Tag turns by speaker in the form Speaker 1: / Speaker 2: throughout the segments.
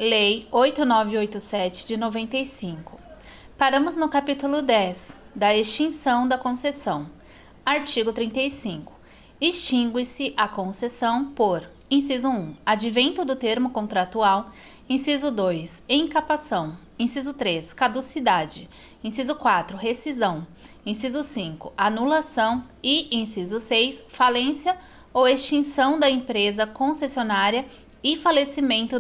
Speaker 1: Lei 8987 de 95. Paramos no capítulo 10, da extinção da concessão. Artigo 35. Extingue-se a concessão por: inciso 1, advento do termo contratual; inciso 2, encapação; inciso 3, caducidade; inciso 4, rescisão; inciso 5, anulação e inciso 6, falência ou extinção da empresa concessionária e falecimento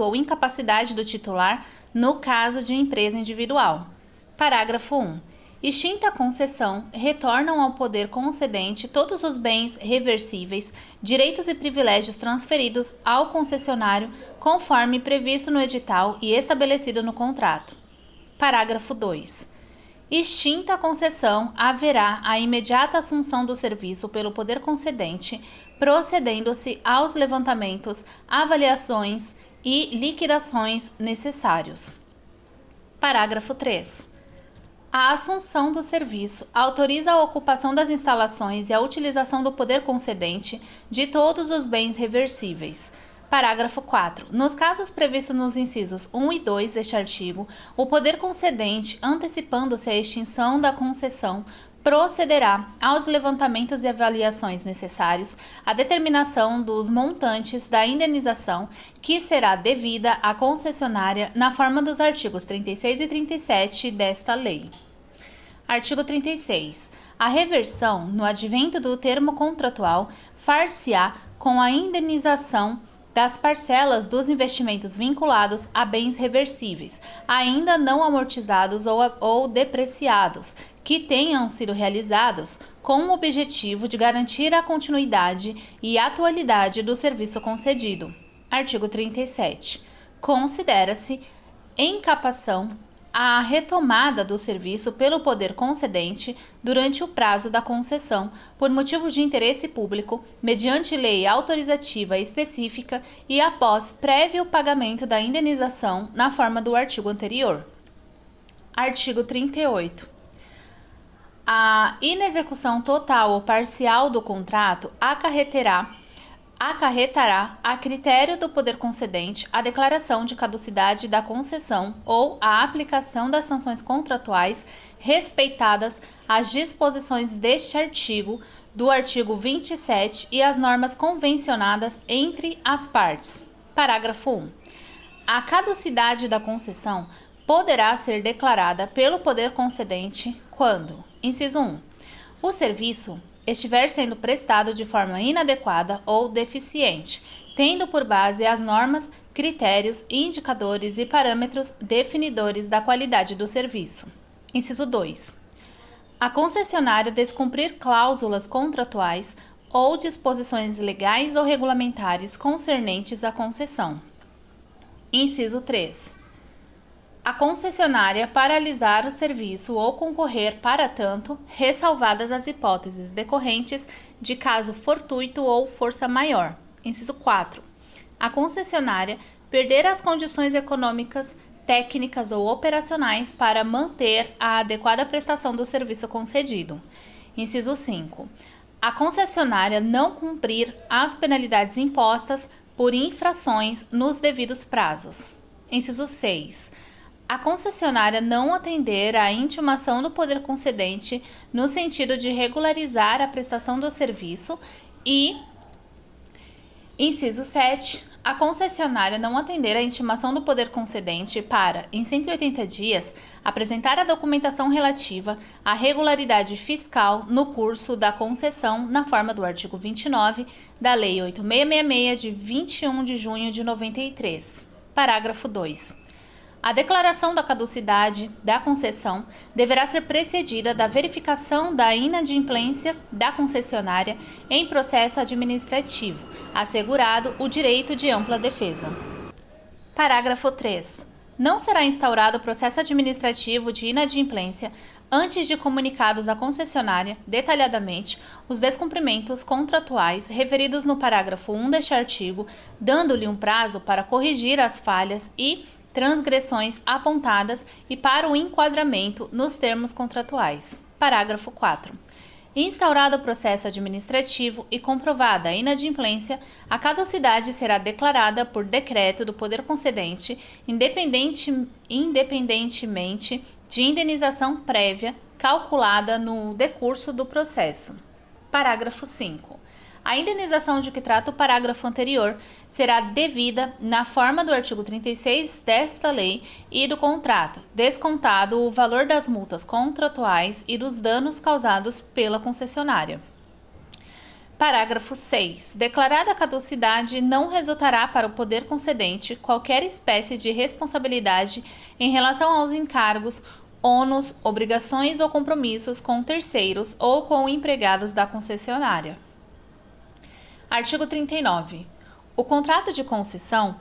Speaker 1: ou incapacidade do titular no caso de empresa individual. Parágrafo 1. Extinta a concessão, retornam ao poder concedente todos os bens reversíveis, direitos e privilégios transferidos ao concessionário conforme previsto no edital e estabelecido no contrato. Parágrafo 2. Extinta a concessão, haverá a imediata assunção do serviço pelo poder concedente, procedendo-se aos levantamentos, avaliações e liquidações necessários. Parágrafo 3. A assunção do serviço autoriza a ocupação das instalações e a utilização do poder concedente de todos os bens reversíveis. Parágrafo 4. Nos casos previstos nos incisos 1 e 2 deste artigo, o poder concedente, antecipando-se à extinção da concessão, procederá aos levantamentos e avaliações necessários à determinação dos montantes da indenização que será devida à concessionária na forma dos artigos 36 e 37 desta lei. Artigo 36. A reversão, no advento do termo contratual, far-se-á com a indenização das parcelas dos investimentos vinculados a bens reversíveis, ainda não amortizados ou depreciados, que tenham sido realizados com o objetivo de garantir a continuidade e atualidade do serviço concedido. Artigo 37. Considera-se encapação a retomada do serviço pelo poder concedente durante o prazo da concessão, por motivo de interesse público, mediante lei autorizativa específica e após prévio pagamento da indenização na forma do artigo anterior. Artigo 38. A inexecução total ou parcial do contrato acarretará, a critério do poder concedente, a declaração de caducidade da concessão ou a aplicação das sanções contratuais, respeitadas as disposições deste artigo, do artigo 27 e as normas convencionadas entre as partes. Parágrafo 1. A caducidade da concessão poderá ser declarada pelo poder concedente quando: inciso 1, o serviço estiver sendo prestado de forma inadequada ou deficiente, tendo por base as normas, critérios, indicadores e parâmetros definidores da qualidade do serviço. Inciso 2. A concessionária descumprir cláusulas contratuais ou disposições legais ou regulamentares concernentes à concessão. Inciso 3. A concessionária paralisar o serviço ou concorrer para tanto, ressalvadas as hipóteses decorrentes de caso fortuito ou força maior. Inciso 4. A concessionária perder as condições econômicas, técnicas ou operacionais para manter a adequada prestação do serviço concedido. Inciso 5. A concessionária não cumprir as penalidades impostas por infrações nos devidos prazos. Inciso 6. A concessionária não atender à intimação do poder concedente no sentido de regularizar a prestação do serviço e, inciso 7, a concessionária não atender à intimação do poder concedente para, em 180 dias, apresentar a documentação relativa à regularidade fiscal no curso da concessão na forma do artigo 29 da Lei 8666 de 21 de junho de 93. Parágrafo 2. A declaração da caducidade da concessão deverá ser precedida da verificação da inadimplência da concessionária em processo administrativo, assegurado o direito de ampla defesa. Parágrafo 3. Não será instaurado processo administrativo de inadimplência antes de comunicados à concessionária, detalhadamente, os descumprimentos contratuais referidos no parágrafo 1 deste artigo, dando-lhe um prazo para corrigir as falhas e transgressões apontadas e para o enquadramento nos termos contratuais. Parágrafo 4. Instaurado o processo administrativo e comprovada a inadimplência, a caducidade será declarada por decreto do poder concedente, independentemente de indenização prévia calculada no decurso do processo. Parágrafo 5. A indenização de que trata o parágrafo anterior será devida na forma do artigo 36 desta lei e do contrato, descontado o valor das multas contratuais e dos danos causados pela concessionária. Parágrafo 6. Declarada a caducidade, não resultará para o poder concedente qualquer espécie de responsabilidade em relação aos encargos, ônus, obrigações ou compromissos com terceiros ou com empregados da concessionária. Artigo 39. O contrato de concessão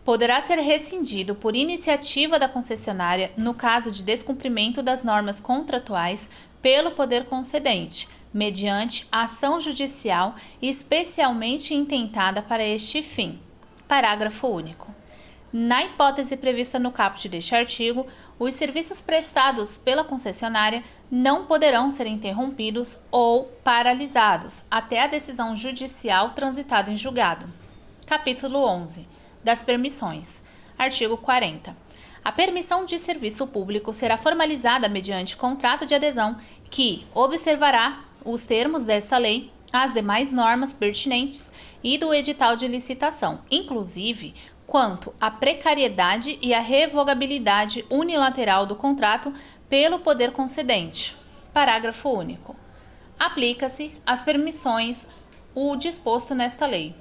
Speaker 1: poderá ser rescindido por iniciativa da concessionária no caso de descumprimento das normas contratuais pelo poder concedente, mediante ação judicial especialmente intentada para este fim. Parágrafo único. Na hipótese prevista no caput deste artigo, os serviços prestados pela concessionária não poderão ser interrompidos ou paralisados até a decisão judicial transitada em julgado. Capítulo 11. Das permissões. Artigo 40. A permissão de serviço público será formalizada mediante contrato de adesão que observará os termos desta lei, as demais normas pertinentes e do edital de licitação, inclusive quanto à precariedade e à revogabilidade unilateral do contrato pelo poder concedente. Parágrafo único. Aplica-se às permissões o disposto nesta lei.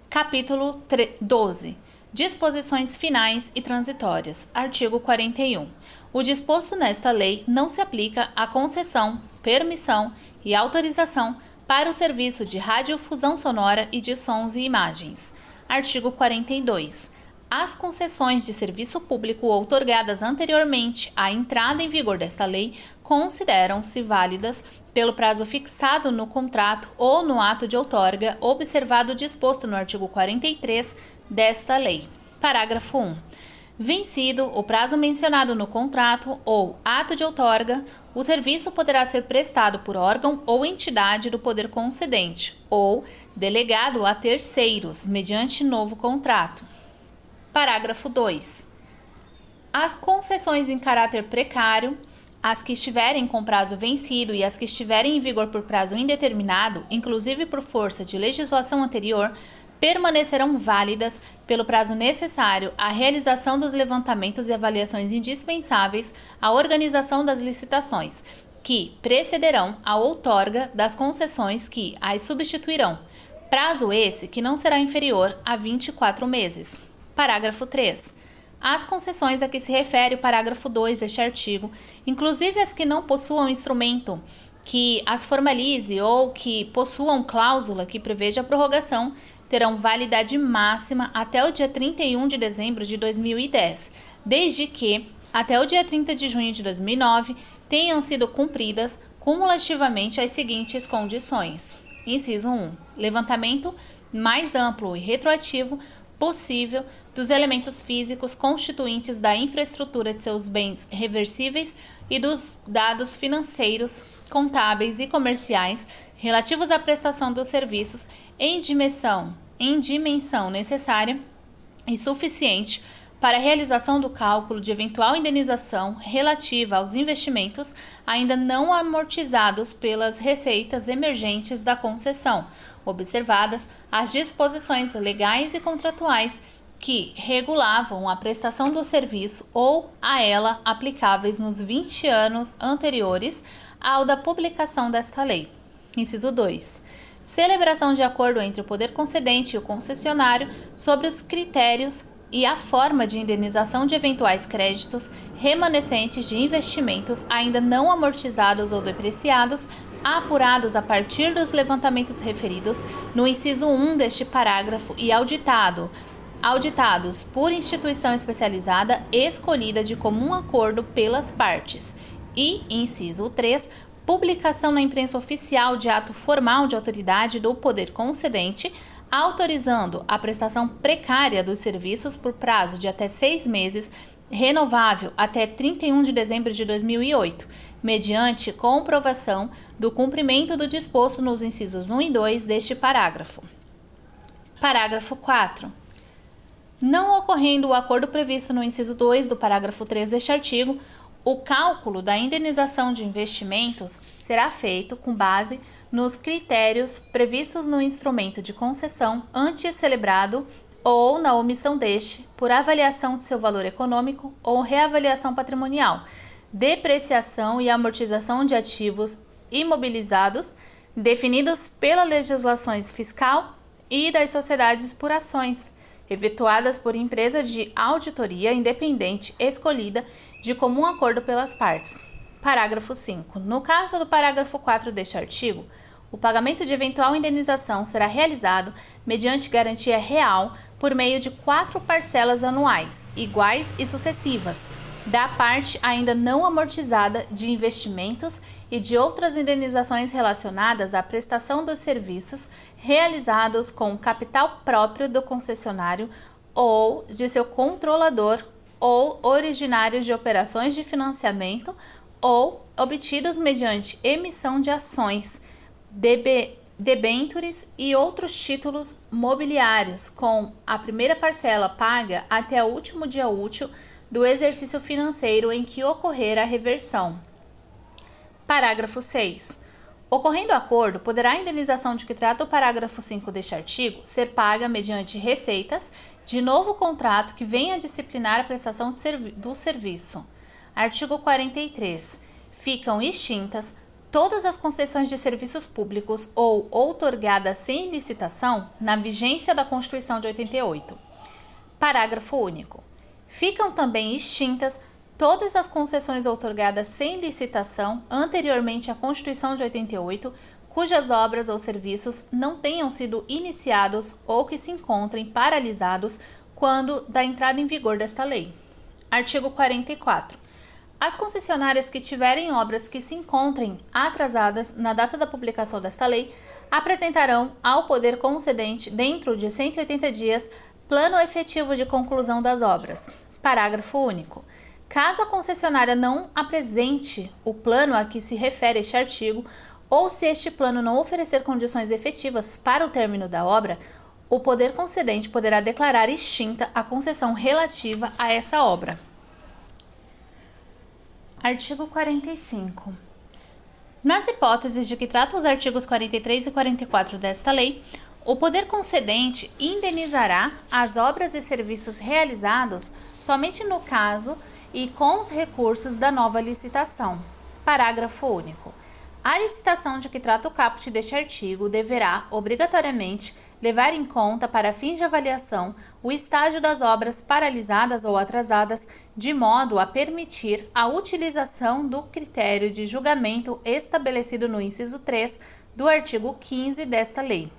Speaker 1: Capítulo 12. Disposições finais e transitórias. Artigo 41. O disposto nesta lei não se aplica à concessão, permissão e autorização para o serviço de radiodifusão sonora e de sons e imagens. Artigo 42. As concessões de serviço público outorgadas anteriormente à entrada em vigor desta lei consideram-se válidas pelo prazo fixado no contrato ou no ato de outorga, observado o disposto no artigo 43 desta lei. Parágrafo 1. Vencido o prazo mencionado no contrato ou ato de outorga, o serviço poderá ser prestado por órgão ou entidade do poder concedente ou delegado a terceiros, mediante novo contrato. Parágrafo 2. As concessões em caráter precário, as que estiverem com prazo vencido e as que estiverem em vigor por prazo indeterminado, inclusive por força de legislação anterior, permanecerão válidas pelo prazo necessário à realização dos levantamentos e avaliações indispensáveis à organização das licitações, que precederão a outorga das concessões que as substituirão, prazo esse que não será inferior a 24 meses. Parágrafo 3. As concessões a que se refere o parágrafo 2 deste artigo, inclusive as que não possuam instrumento que as formalize ou que possuam cláusula que preveja a prorrogação, terão validade máxima até o dia 31 de dezembro de 2010, desde que, até o dia 30 de junho de 2009, tenham sido cumpridas cumulativamente as seguintes condições. Inciso 1. Levantamento mais amplo e retroativo possível dos elementos físicos constituintes da infraestrutura de seus bens reversíveis e dos dados financeiros, contábeis e comerciais relativos à prestação dos serviços em dimensão necessária e suficiente para a realização do cálculo de eventual indenização relativa aos investimentos ainda não amortizados pelas receitas emergentes da concessão, observadas as disposições legais e contratuais que regulavam a prestação do serviço ou a ela aplicáveis nos 20 anos anteriores ao da publicação desta lei. Inciso 2. Celebração de acordo entre o poder concedente e o concessionário sobre os critérios e a forma de indenização de eventuais créditos remanescentes de investimentos ainda não amortizados ou depreciados, apurados a partir dos levantamentos referidos no inciso 1 deste parágrafo e auditados por instituição especializada escolhida de comum acordo pelas partes. E, inciso 3, publicação na imprensa oficial de ato formal de autoridade do poder concedente, autorizando a prestação precária dos serviços por prazo de até 6 meses, renovável até 31 de dezembro de 2008, mediante comprovação do cumprimento do disposto nos incisos 1 e 2 deste parágrafo. Parágrafo 4. Não ocorrendo o acordo previsto no inciso 2 do parágrafo 3 deste artigo, o cálculo da indenização de investimentos será feito com base nos critérios previstos no instrumento de concessão antes celebrado ou na omissão deste, por avaliação de seu valor econômico ou reavaliação patrimonial, depreciação e amortização de ativos imobilizados, definidos pela legislação fiscal e das sociedades por ações, efetuadas por empresa de auditoria independente escolhida de comum acordo pelas partes. Parágrafo 5. No caso do parágrafo 4 deste artigo, o pagamento de eventual indenização será realizado mediante garantia real por meio de 4 parcelas anuais, iguais e sucessivas, da parte ainda não amortizada de investimentos e de outras indenizações relacionadas à prestação dos serviços realizados com capital próprio do concessionário ou de seu controlador ou originários de operações de financiamento ou obtidos mediante emissão de ações, debêntures e outros títulos mobiliários, com a primeira parcela paga até o último dia útil do exercício financeiro em que ocorrer a reversão. Parágrafo 6. Ocorrendo acordo, poderá a indenização de que trata o parágrafo 5 deste artigo ser paga mediante receitas de novo contrato que venha a disciplinar a prestação do serviço. Artigo 43. Ficam extintas todas as concessões de serviços públicos ou outorgadas sem licitação na vigência da Constituição de 88. Parágrafo único. Ficam também extintas todas as concessões outorgadas sem licitação anteriormente à Constituição de 88, cujas obras ou serviços não tenham sido iniciados ou que se encontrem paralisados quando da entrada em vigor desta lei. Artigo 44. As concessionárias que tiverem obras que se encontrem atrasadas na data da publicação desta lei apresentarão ao poder concedente, dentro de 180 dias, plano efetivo de conclusão das obras. Parágrafo único. Caso a concessionária não apresente o plano a que se refere este artigo, ou se este plano não oferecer condições efetivas para o término da obra, o poder concedente poderá declarar extinta a concessão relativa a essa obra. Artigo 45. Nas hipóteses de que tratam os artigos 43 e 44 desta lei, o poder concedente indenizará as obras e serviços realizados somente no caso e com os recursos da nova licitação. Parágrafo único. A licitação de que trata o caput deste artigo deverá, obrigatoriamente, levar em conta, para fins de avaliação, o estágio das obras paralisadas ou atrasadas, de modo a permitir a utilização do critério de julgamento estabelecido no inciso 3 do artigo 15 desta lei.